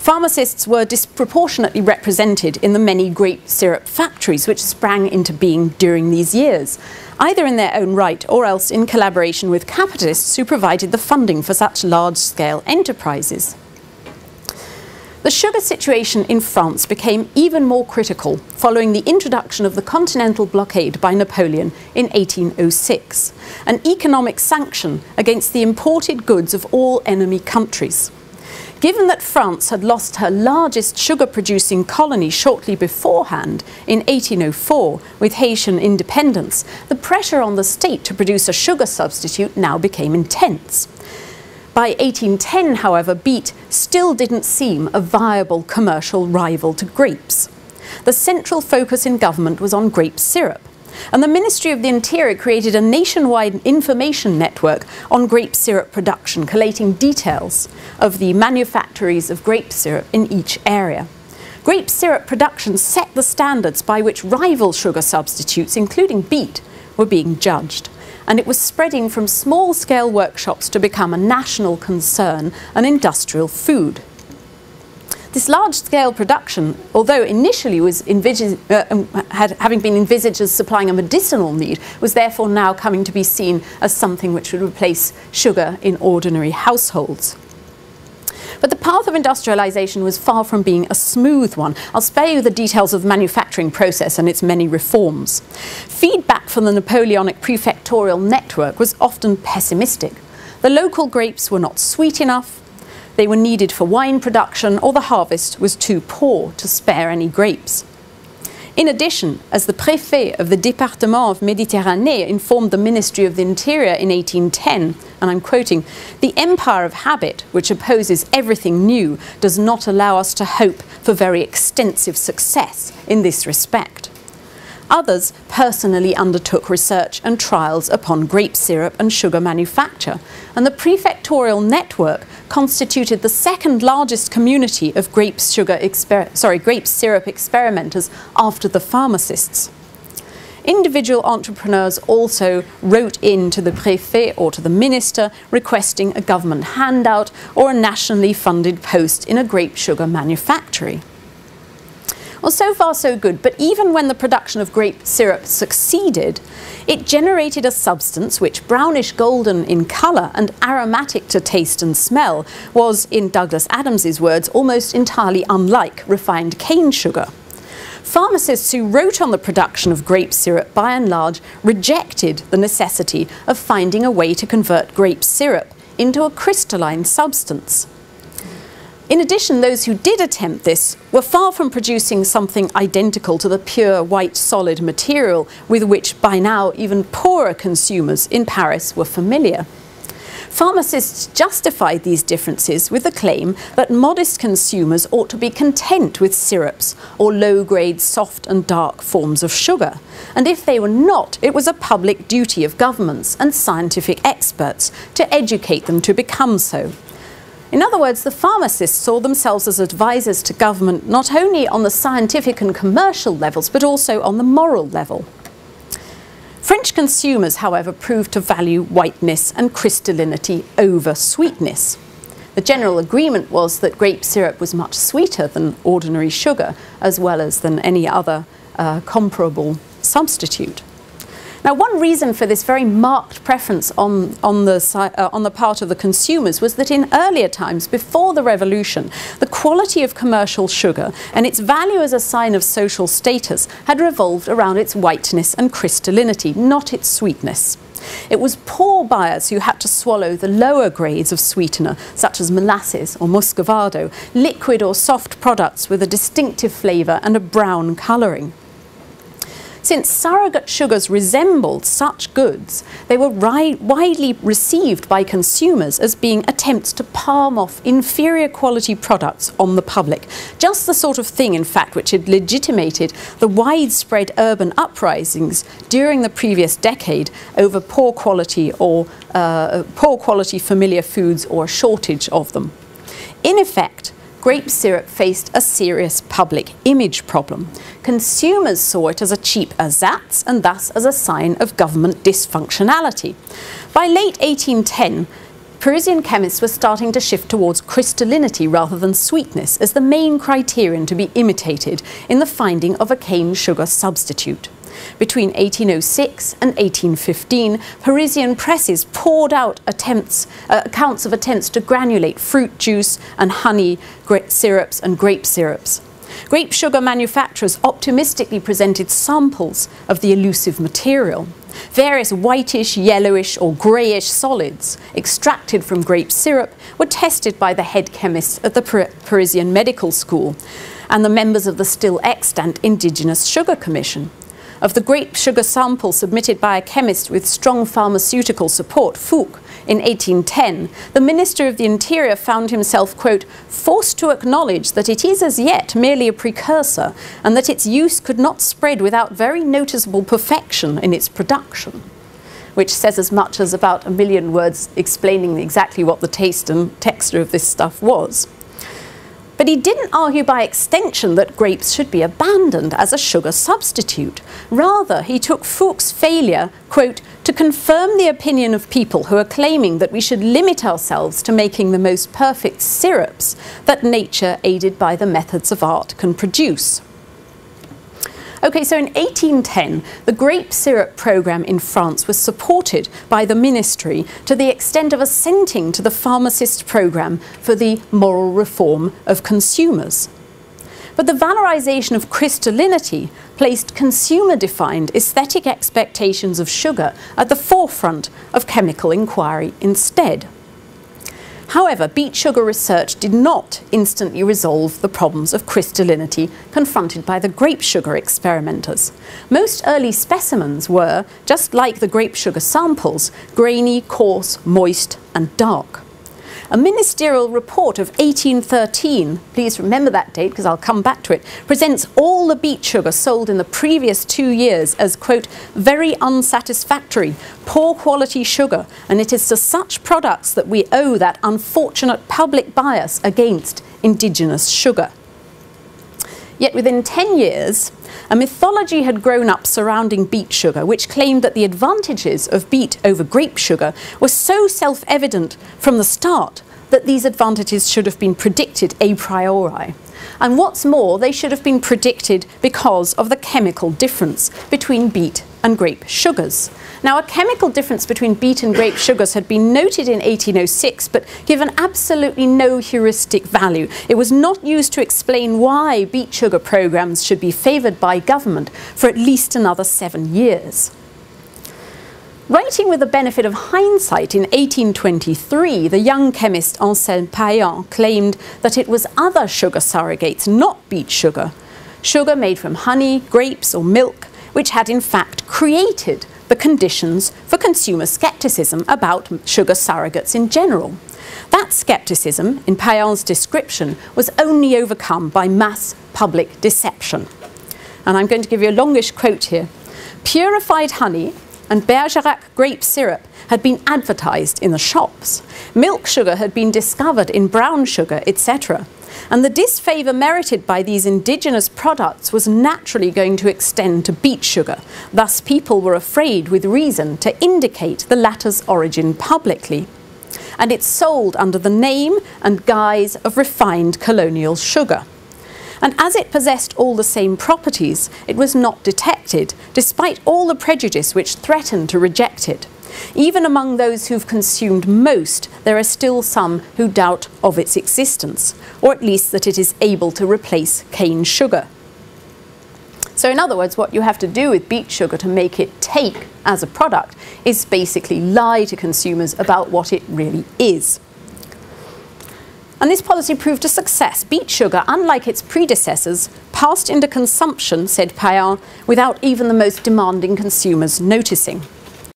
Pharmacists were disproportionately represented in the many grape syrup factories which sprang into being during these years, either in their own right or else in collaboration with capitalists who provided the funding for such large-scale enterprises. The sugar situation in France became even more critical following the introduction of the Continental Blockade by Napoleon in 1806, an economic sanction against the imported goods of all enemy countries. Given that France had lost her largest sugar-producing colony shortly beforehand, in 1804, with Haitian independence, the pressure on the state to produce a sugar substitute now became intense. By 1810, however, beet still didn't seem a viable commercial rival to grapes. The central focus in government was on grape syrup, and the Ministry of the Interior created a nationwide information network on grape syrup production, collating details of the manufactories of grape syrup in each area. Grape syrup production set the standards by which rival sugar substitutes, including beet, were being judged, and it was spreading from small-scale workshops to become a national concern, an industrial food. This large-scale production, although initially was having been envisaged as supplying a medicinal need, was therefore now coming to be seen as something which would replace sugar in ordinary households. But the path of industrialization was far from being a smooth one. I'll spare you the details of the manufacturing process and its many reforms. Feedback from the Napoleonic prefectorial network was often pessimistic. The local grapes were not sweet enough, they were needed for wine production, or the harvest was too poor to spare any grapes. In addition, as the préfet of the département of Méditerranée informed the Ministry of the Interior in 1810, and I'm quoting, "The empire of habit, which opposes everything new, does not allow us to hope for very extensive success in this respect." Others personally undertook research and trials upon grape syrup and sugar manufacture, and the prefectorial network constituted the second largest community of grape syrup experimenters after the pharmacists. Individual entrepreneurs also wrote in to the préfet or to the minister requesting a government handout or a nationally funded post in a grape sugar manufactory. Well, so far so good, but even when the production of grape syrup succeeded, it generated a substance which, brownish golden in colour and aromatic to taste and smell, was, in Douglas Adams's words, almost entirely unlike refined cane sugar. Pharmacists who wrote on the production of grape syrup, by and large, rejected the necessity of finding a way to convert grape syrup into a crystalline substance. In addition, those who did attempt this were far from producing something identical to the pure white solid material with which by now even poorer consumers in Paris were familiar. Pharmacists justified these differences with the claim that modest consumers ought to be content with syrups or low-grade soft and dark forms of sugar, and if they were not, it was a public duty of governments and scientific experts to educate them to become so. In other words, the pharmacists saw themselves as advisors to government not only on the scientific and commercial levels, but also on the moral level. French consumers, however, proved to value whiteness and crystallinity over sweetness. The general agreement was that grape syrup was much sweeter than ordinary sugar, as well as than any other comparable substitute. Now, one reason for this very marked preference on the part of the consumers was that in earlier times, before the revolution, the quality of commercial sugar and its value as a sign of social status had revolved around its whiteness and crystallinity, not its sweetness. It was poor buyers who had to swallow the lower grades of sweetener, such as molasses or muscovado, liquid or soft products with a distinctive flavour and a brown colouring. Since surrogate sugars resembled such goods, they were widely received by consumers as being attempts to palm off inferior quality products on the public. Just the sort of thing, in fact, which had legitimated the widespread urban uprisings during the previous decade over poor quality familiar foods or a shortage of them. In effect, grape syrup faced a serious public image problem. Consumers saw it as a cheap ersatz and thus as a sign of government dysfunctionality. By late 1810, Parisian chemists were starting to shift towards crystallinity rather than sweetness as the main criterion to be imitated in the finding of a cane sugar substitute. Between 1806 and 1815, Parisian presses poured out accounts of attempts to granulate fruit juice and honey syrups and grape syrups. Grape sugar manufacturers optimistically presented samples of the elusive material. Various whitish, yellowish or greyish solids extracted from grape syrup were tested by the head chemists at the Parisian Medical School and the members of the still extant Indigenous Sugar Commission. Of the grape sugar sample submitted by a chemist with strong pharmaceutical support, Fouque, in 1810, the Minister of the Interior found himself, quote, forced to acknowledge that it is as yet merely a precursor and that its use could not spread without very noticeable perfection in its production, which says as much as about 1 million words explaining exactly what the taste and texture of this stuff was. But he didn't argue by extension that grapes should be abandoned as a sugar substitute. Rather, he took Fouque's failure, quote, to confirm the opinion of people who are claiming that we should limit ourselves to making the most perfect syrups that nature, aided by the methods of art, can produce. Okay, so in 1810, the grape syrup program in France was supported by the ministry to the extent of assenting to the pharmacist program for the moral reform of consumers. But the valorization of crystallinity placed consumer-defined aesthetic expectations of sugar at the forefront of chemical inquiry instead. However, beet sugar research did not instantly resolve the problems of crystallinity confronted by the grape sugar experimenters. Most early specimens were, just like the grape sugar samples, grainy, coarse, moist, and dark. A ministerial report of 1813, please remember that date because I'll come back to it, presents all the beet sugar sold in the previous 2 years as, quote, very unsatisfactory, poor quality sugar, and it is to such products that we owe that unfortunate public bias against indigenous sugar. Yet within 10 years, a mythology had grown up surrounding beet sugar, which claimed that the advantages of beet over grape sugar were so self-evident from the start that these advantages should have been predicted a priori. And what's more, they should have been predicted because of the chemical difference between beet and grape sugars. Now, a chemical difference between beet and grape sugars had been noted in 1806, but given absolutely no heuristic value. It was not used to explain why beet sugar programs should be favoured by government for at least another 7 years. Writing with the benefit of hindsight in 1823, the young chemist Anselme Payen claimed that it was other sugar surrogates, not beet sugar, sugar made from honey, grapes or milk, which had in fact created the conditions for consumer scepticism about sugar surrogates in general. That scepticism, in Payen's description, was only overcome by mass public deception. And I'm going to give you a longish quote here. Purified honey and Bergerac grape syrup had been advertised in the shops. Milk sugar had been discovered in brown sugar, etc. And the disfavour merited by these indigenous products was naturally going to extend to beet sugar. Thus, people were afraid, with reason, to indicate the latter's origin publicly. And it's sold under the name and guise of refined colonial sugar. And as it possessed all the same properties, it was not detected, despite all the prejudice which threatened to reject it. Even among those who've consumed most, there are still some who doubt of its existence, or at least that it is able to replace cane sugar. So in other words, what you have to do with beet sugar to make it take as a product is basically lie to consumers about what it really is. And this policy proved a success. Beet sugar, unlike its predecessors, passed into consumption, said Payen, without even the most demanding consumers noticing.